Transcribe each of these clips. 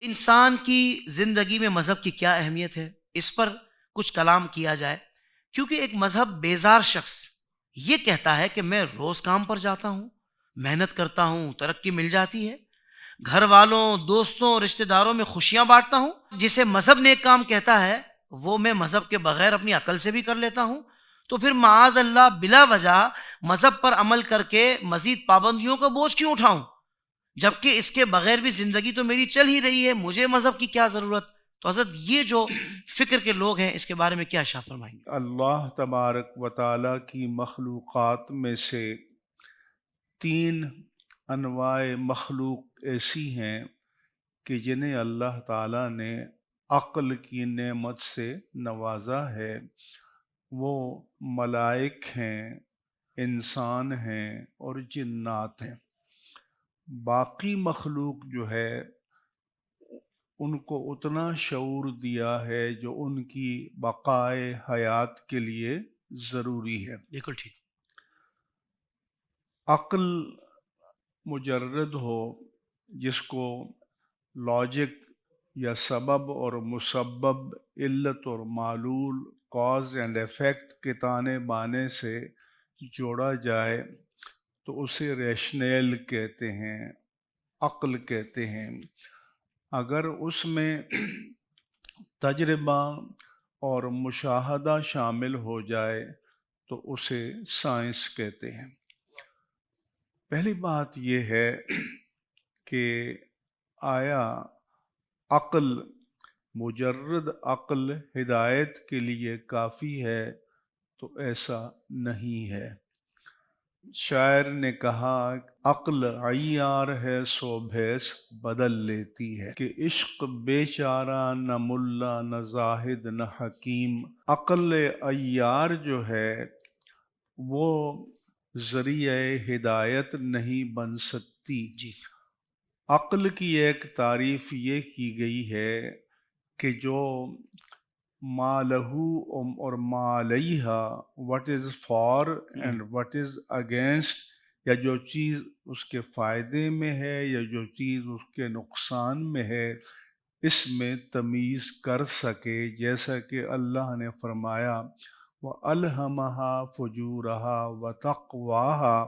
انسان کی زندگی میں مذہب کی کیا اہمیت ہے، اس پر کچھ کلام کیا جائے، کیونکہ ایک مذہب بیزار شخص یہ کہتا ہے کہ میں روز کام پر جاتا ہوں، محنت کرتا ہوں، ترقی مل جاتی ہے، گھر والوں، دوستوں، رشتہ داروں میں خوشیاں بانٹتا ہوں۔ جسے مذہب نے ایک کام کہتا ہے وہ میں مذہب کے بغیر اپنی عقل سے بھی کر لیتا ہوں، تو پھر معاذ اللہ بلا وجہ مذہب پر عمل کر کے مزید پابندیوں کا بوجھ کیوں اٹھاؤں، جبکہ اس کے بغیر بھی زندگی تو میری چل ہی رہی ہے، مجھے مذہب کی کیا ضرورت؟ تو حضرت یہ جو فکر کے لوگ ہیں اس کے بارے میں کیا ارشاد فرمائیں گے؟ اللہ تبارک و تعالیٰ کی مخلوقات میں سے 3 انواع مخلوق ایسی ہیں کہ جنہیں اللہ تعالیٰ نے عقل کی نعمت سے نوازا ہے۔ وہ ملائک ہیں، انسان ہیں اور جنات ہیں۔ باقی مخلوق جو ہے ان کو اتنا شعور دیا ہے جو ان کی بقائے حیات کے لیے ضروری ہے۔ بالکل ٹھیک۔ عقل مجرد ہو، جس کو لاجک یا سبب اور مسبب، علت اور معلول، کاز اینڈ ایفیکٹ کے تانے بانے سے جوڑا جائے تو اسے ریشنیل کہتے ہیں، عقل کہتے ہیں۔ اگر اس میں تجربہ اور مشاہدہ شامل ہو جائے تو اسے سائنس کہتے ہیں۔ پہلی بات یہ ہے کہ آیا عقل، مجرد عقل ہدایت کے لیے کافی ہے؟ تو ایسا نہیں ہے۔ شاعر نے کہا عقل عیار ہے سو بھیس بدل لیتی ہے، کہ عشق بیچارہ نہ ملا نہ زاہد نہ حکیم۔ عقل عیار جو ہے وہ ذریعہ ہدایت نہیں بن سکتی۔ جی عقل کی ایک تعریف یہ کی گئی ہے کہ جو ما لہو اور ما علیہا، what is for and what is against، یا جو چیز اس کے فائدے میں ہے یا جو چیز اس کے نقصان میں ہے، اس میں تمیز کر سکے، جیسا کہ اللہ نے فرمایا وَأَلْهَمَهَا فُجُورَهَا وَتَقْوَاهَا،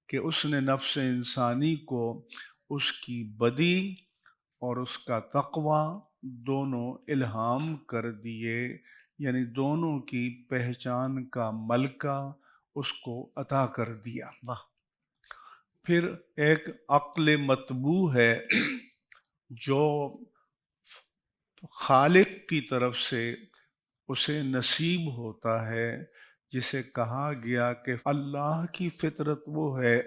کہ اس نے نفس انسانی کو اس کی بدی اور اس کا تقوی دونوں الہام کر دیے، یعنی دونوں کی پہچان کا ملکہ اس کو عطا کر دیا۔ واہ۔ پھر ایک عقل مطبوع ہے جو خالق کی طرف سے اسے نصیب ہوتا ہے، جسے کہا گیا کہ اللہ کی فطرت وہ ہے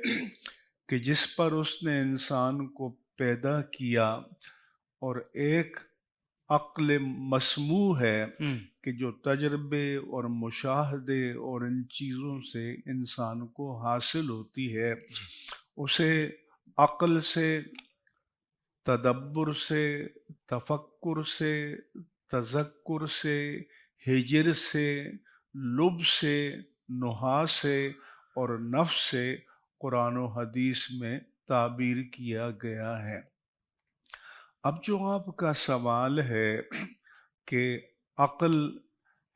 کہ جس پر اس نے انسان کو پیدا کیا، اور ایک عقل مسموع ہے کہ جو تجربے اور مشاہدے اور ان چیزوں سے انسان کو حاصل ہوتی ہے۔ اسے عقل سے، تدبر سے، تفکر سے، تذکر سے، ہجر سے، لب سے، نحا سے اور نفس سے قرآن و حدیث میں تعبیر کیا گیا ہے۔ اب جو آپ کا سوال ہے کہ عقل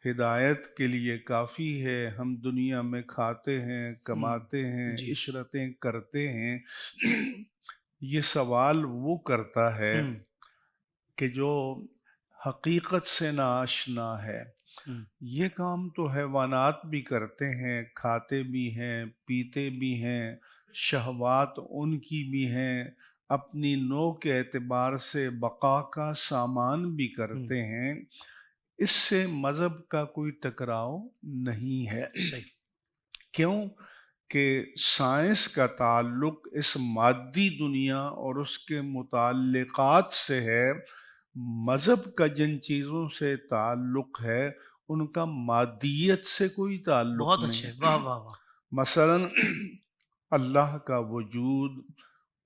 ہدایت کے لیے کافی ہے، ہم دنیا میں کھاتے ہیں، کماتے ہیں، عشرتیں کرتے ہیں، یہ سوال وہ کرتا ہے کہ جو حقیقت سے ناآشنا ہے۔ یہ کام تو حیوانات بھی کرتے ہیں، کھاتے بھی ہیں، پیتے بھی ہیں، شہوات ان کی بھی ہیں، اپنی نوع کے اعتبار سے بقا کا سامان بھی کرتے ہیں۔ اس سے مذہب کا کوئی ٹکراؤ نہیں ہے۔ کیوں کہ سائنس کا تعلق اس مادی دنیا اور اس کے متعلقات سے ہے، مذہب کا جن چیزوں سے تعلق ہے ان کا مادیت سے کوئی تعلق بہت نہیں۔ اچھے، واہ واہ واہ۔ مثلا اللہ کا وجود،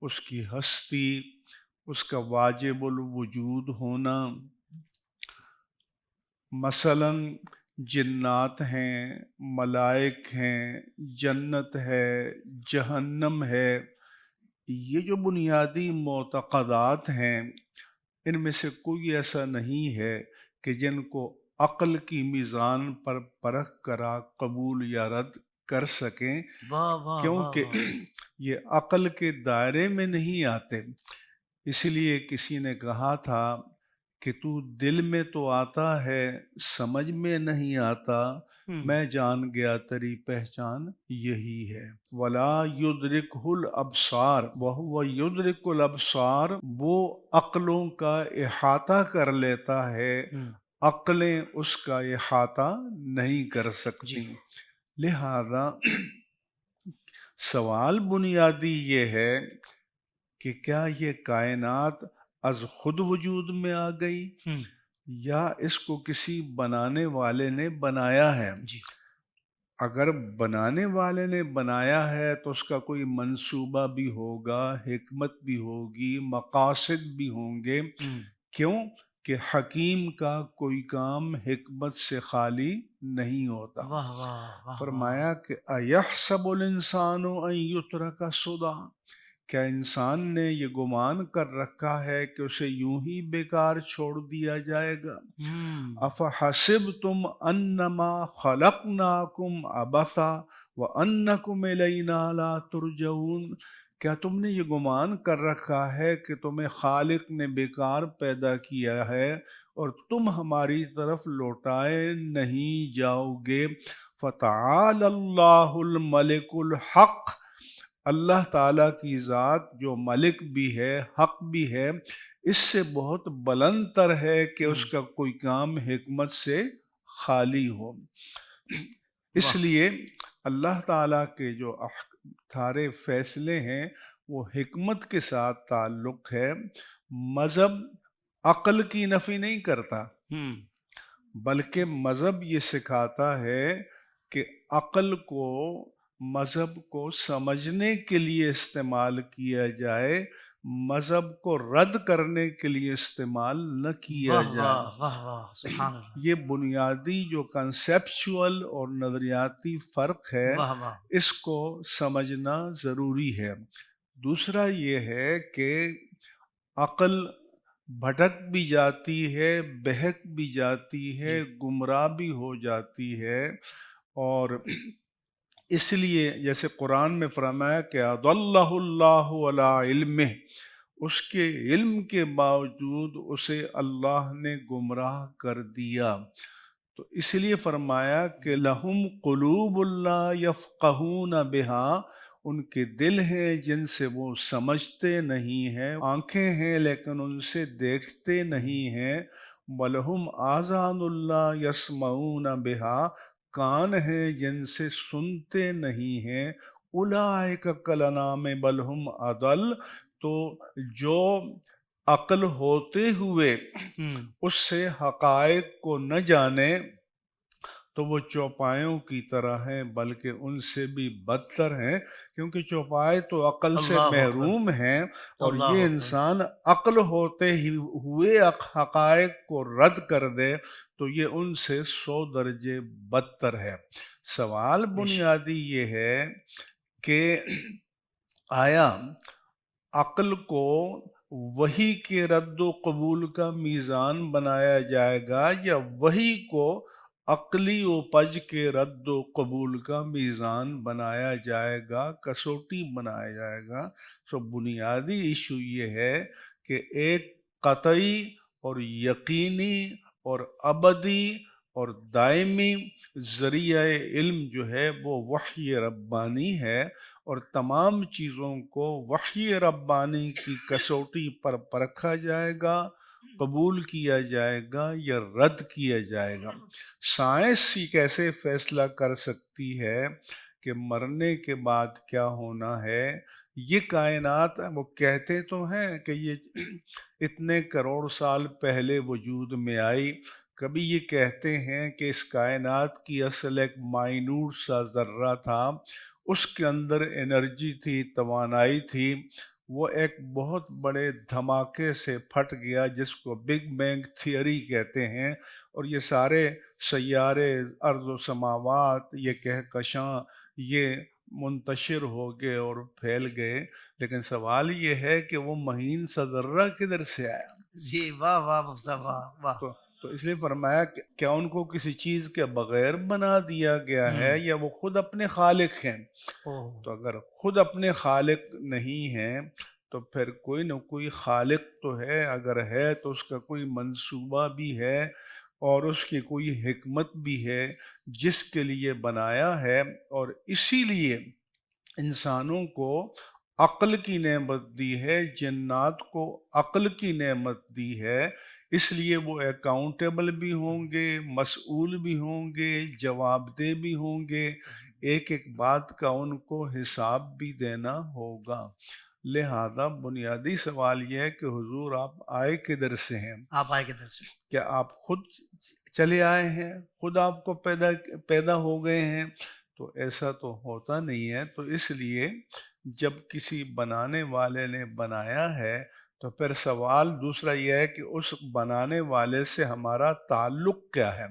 اس کی ہستی، اس کا واجب الوجود ہونا، مثلا جنات ہیں، ملائک ہیں، جنت ہے، جہنم ہے، یہ جو بنیادی معتقدات ہیں ان میں سے کوئی ایسا نہیں ہے کہ جن کو عقل کی میزان پر پرکھ کرا قبول یا رد کر سکیں، واہ واہ واہ کیونکہ واہ! یہ عقل کے دائرے میں نہیں آتے۔ اس لیے کسی نے کہا تھا کہ تو دل میں تو آتا ہے، سمجھ میں نہیں آتا، ہوں، میں جان گیا تیری پہچان یہی ہے۔ ولا یدرکہ الابصار وہو یدرک الابصار، وہ عقلوں کا احاطہ کر لیتا ہے، ہوں، عقلیں اس کا احاطہ نہیں کر جی، سکتی۔ لہذا سوال بنیادی یہ ہے کہ کیا یہ کائنات از خود وجود میں آ گئی ہوں، یا اس کو کسی بنانے والے نے بنایا ہے؟ جی، اگر بنانے والے نے بنایا ہے تو اس کا کوئی منصوبہ بھی ہوگا، حکمت بھی ہوگی، مقاصد بھی ہوں گے۔ ہوں، کیوں کہ حکیم کا کوئی کام حکمت سے خالی نہیں ہوتا۔ واہ واہ واہ واہ! فرمایا کہ اَيَحْسَبُ الْإِنسَانُ أَن يُتْرَكَ سُدًى، کیا انسان نے یہ گمان کر رکھا ہے کہ اسے یوں ہی بیکار چھوڑ دیا جائے گا؟ ہوں، افحسبتم انما خلقناکم عبثا وانکم الینا لا ترجعون، کیا تم نے یہ گمان کر رکھا ہے کہ تمہیں خالق نے بیکار پیدا کیا ہے اور تم ہماری طرف لوٹائے نہیں جاؤ گے؟ فتعال اللہ الملک الحق، اللہ تعالیٰ کی ذات جو ملک بھی ہے، حق بھی ہے، اس سے بہت بلند تر ہے کہ اس ہوں، کا کوئی کام حکمت سے خالی ہو۔ اس واہ! لیے اللہ تعالیٰ کے جو سارے فیصلے ہیں وہ حکمت کے ساتھ تعلق ہے۔ مذہب عقل کی نفی نہیں کرتا، ہوں، بلکہ مذہب یہ سکھاتا ہے کہ عقل کو، مذہب کو سمجھنے کے لیے استعمال کیا جائے، مذہب کو رد کرنے کے لیے استعمال نہ کیا واہ جائے۔ واہ واہ واہ! سبحان اللہ! یہ بنیادی جو کنسیپچول اور نظریاتی فرق ہے، واہ واہ! اس کو سمجھنا ضروری ہے۔ دوسرا یہ ہے کہ عقل بھٹک بھی جاتی ہے، بہک بھی جاتی ہے، جی، گمراہ بھی ہو جاتی ہے، اور اس لیے جیسے قرآن میں فرمایا کہ اضلہ اللہ علی علمہ، اس کے علم کے باوجود اسے اللہ نے گمراہ کر دیا۔ تو اس لیے فرمایا کہ لہم قلوب لا یفقہون بہا، ان کے دل ہیں جن سے وہ سمجھتے نہیں ہیں، آنکھیں ہیں لیکن ان سے دیکھتے نہیں ہیں، وَلَهُمْ آذَانُ لا یسمعون بہا، کان ہیں جن سے سنتے نہیں ہیں، اولئک کالانعام بل ہم اضل، تو جو عقل ہوتے ہوئے ہوں، اس سے حقائق کو نہ جانے تو وہ چوپایوں کی طرح ہیں، بلکہ ان سے بھی بدتر ہیں، کیونکہ چوپائے تو عقل سے اللہ اکبر! محروم ہیں، اور اللہ یہ اکبر! انسان عقل ہوتے ہی ہوئے حقائق کو رد کر دے تو یہ ان سے 100 درجے بدتر ہے۔ سوال بے شک! بنیادی یہ ہے کہ آیا عقل کو وحی کے رد و قبول کا میزان بنایا جائے گا یا وحی کو عقلی اپج کے رد و قبول کا میزان بنایا جائے گا، کسوٹی بنایا جائے گا؟ تو بنیادی ایشو یہ ہے کہ ایک قطعی اور یقینی اور ابدی اور دائمی ذریعہ علم جو ہے وہ وحی ربانی ہے، اور تمام چیزوں کو وحی ربانی کی کسوٹی پر پرکھا جائے گا، قبول کیا جائے گا یا رد کیا جائے گا۔ سائنس ہی کیسے فیصلہ کر سکتی ہے کہ مرنے کے بعد کیا ہونا ہے؟ یہ کائنات وہ کہتے تو ہیں کہ یہ اتنے کروڑ سال پہلے وجود میں آئی، کبھی یہ کہتے ہیں کہ اس کائنات کی اصل ایک مائنوٹ سا ذرہ تھا، اس کے اندر انرجی تھی، توانائی تھی، وہ ایک بہت بڑے دھماکے سے پھٹ گیا جس کو بگ بینگ تھیوری کہتے ہیں، اور یہ سارے سیارے، ارض و سماوات، یہ کہکشاں، یہ منتشر ہو گئے اور پھیل گئے، لیکن سوال یہ ہے کہ وہ مہین سا ذرہ کدھر سے آیا؟ جی واہ واہ مفتی صاحب، واہ واہ. تو اس لیے فرمایا کہ کیا ان کو کسی چیز کے بغیر بنا دیا گیا ہے یا وہ خود اپنے خالق ہیں؟ اوہ، تو اگر خود اپنے خالق نہیں ہیں تو پھر کوئی نہ کوئی خالق تو ہے، اگر ہے تو اس کا کوئی منصوبہ بھی ہے اور اس کی کوئی حکمت بھی ہے جس کے لیے بنایا ہے، اور اسی لیے انسانوں کو عقل کی نعمت دی ہے، جنات کو عقل کی نعمت دی ہے، اس لیے وہ اکاؤنٹیبل بھی ہوں گے، مسئول بھی ہوں گے، جواب دہ بھی ہوں گے، ایک ایک بات کا ان کو حساب بھی دینا ہوگا۔ لہذا بنیادی سوال یہ ہے کہ حضور آپ آئے کدھر سے ہیں؟ آپ آئے کدھر سے؟ کیا آپ خود چلے آئے ہیں، خود آپ کو پیدا ہو گئے ہیں؟ تو ایسا تو ہوتا نہیں ہے۔ تو اس لیے جب کسی بنانے والے نے بنایا ہے تو پھر سوال دوسرا یہ ہے کہ اس بنانے والے سے ہمارا تعلق کیا ہے؟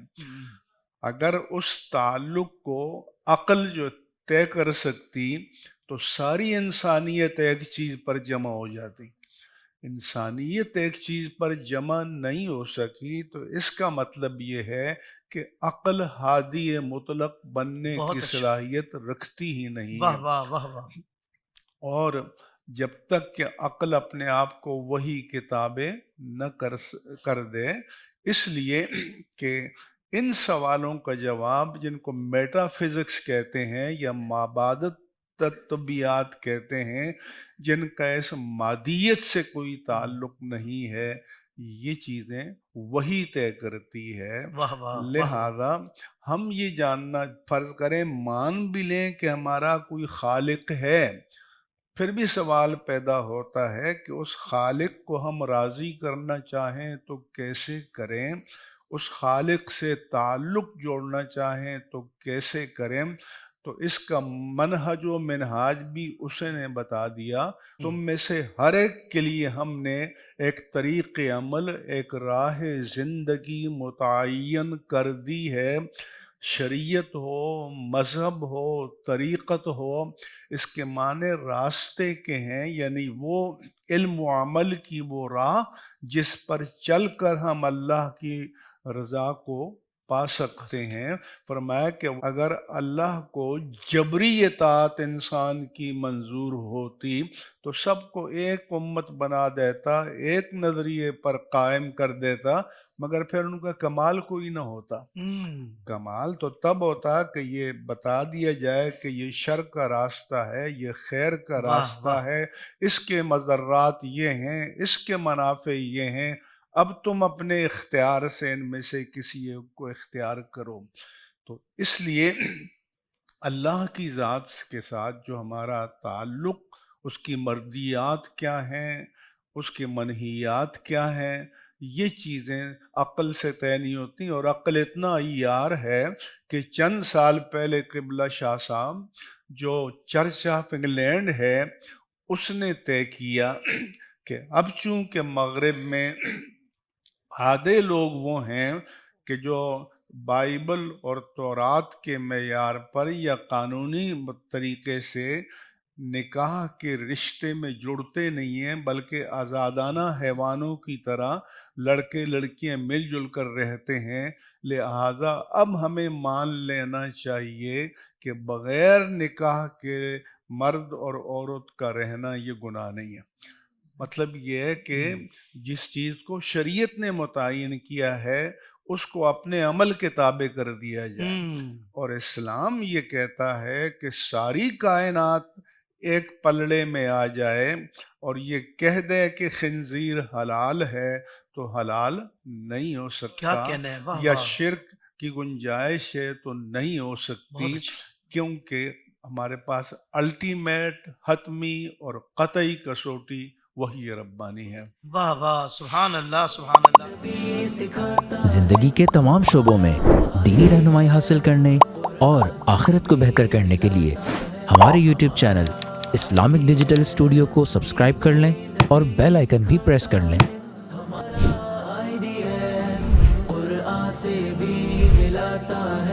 اگر اس تعلق کو عقل جو طے کر سکتی تو ساری انسانیت ایک چیز پر جمع ہو جاتی۔ انسانیت ایک چیز پر جمع نہیں ہو سکی تو اس کا مطلب یہ ہے کہ عقل ہادی مطلق بننے کی صلاحیت رکھتی ہی نہیں واہ ہے۔ واہ واہ واہ. اور جب تک کہ عقل اپنے آپ کو وہی کتابیں نہ کر دے، اس لیے کہ ان سوالوں کا جواب جن کو میٹا فزکس کہتے ہیں یا مابعدت تطبیعات کہتے ہیں، جن کا اس مادیت سے کوئی تعلق نہیں ہے، یہ چیزیں وہی طے کرتی ہے۔ لہذا ہم یہ جاننا فرض کریں، مان بھی لیں کہ ہمارا کوئی خالق ہے، پھر بھی سوال پیدا ہوتا ہے کہ اس خالق کو ہم راضی کرنا چاہیں تو کیسے کریں، اس خالق سے تعلق جوڑنا چاہیں تو کیسے کریں؟ تو اس کا منہج و منہاج بھی اس نے بتا دیا۔ تم میں سے ہر ایک کے لیے ہم نے ایک طریق عمل، ایک راہ زندگی متعین کر دی ہے۔ شریعت ہو، مذہب ہو، طریقت ہو، اس کے معنی راستے کے ہیں، یعنی وہ علم و عمل کی وہ راہ جس پر چل کر ہم اللہ کی رضا کو پا سکتے ہیں۔ فرمایا کہ اگر اللہ کو جبری اطاعت انسان کی منظور ہوتی تو سب کو ایک امت بنا دیتا، ایک نظریے پر قائم کر دیتا، مگر پھر ان کا کمال کوئی نہ ہوتا۔ کمال تو تب ہوتا کہ یہ بتا دیا جائے کہ یہ شر کا راستہ ہے، یہ خیر کا راستہ ہے، اس کے مضرات یہ ہیں، اس کے منافع یہ ہیں، اب تم اپنے اختیار سے ان میں سے کسی ایک کو اختیار کرو۔ تو اس لیے اللہ کی ذات کے ساتھ جو ہمارا تعلق، اس کی مرضیات کیا ہیں، اس کی منہیات کیا ہیں، یہ چیزیں عقل سے طے نہیں ہوتی۔ اور عقل اتنا عیار ہے کہ چند سال پہلے قبلہ شاہ صاحب جو چرچ آف انگلینڈ ہے، اس نے طے کیا کہ اب چونکہ مغرب میں آدھے لوگ وہ ہیں کہ جو بائبل اور تورات کے معیار پر یا قانونی طریقے سے نکاح کے رشتے میں جڑتے نہیں ہیں، بلکہ آزادانہ حیوانوں کی طرح لڑکے لڑکیاں مل جل کر رہتے ہیں، لہذا اب ہمیں مان لینا چاہیے کہ بغیر نکاح کے مرد اور عورت کا رہنا یہ گناہ نہیں ہے۔ مطلب یہ ہے کہ جس چیز کو شریعت نے متعین کیا ہے اس کو اپنے عمل کے تابع کر دیا جائے، اور اسلام یہ کہتا ہے کہ ساری کائنات ایک پلڑے میں آ جائے اور یہ کہہ دے کہ خنزیر حلال ہے تو حلال نہیں ہو سکتا، یا شرک کی گنجائش ہے تو نہیں ہو سکتی، کیونکہ ہمارے پاس الٹیمیٹ، حتمی اور قطعی کسوٹی وہی ربانی ہے۔ واہ واہ، سبحان اللہ سبحان اللہ۔ زندگی کے تمام شعبوں میں دینی رہنمائی حاصل کرنے اور آخرت کو بہتر کرنے کے لیے ہمارے YouTube channel Islamic digital studio کو سبسکرائب کر لیں اور بیل آئیکن بھی پریس کر لیں۔ قرآن سے بھی ملاتا ہے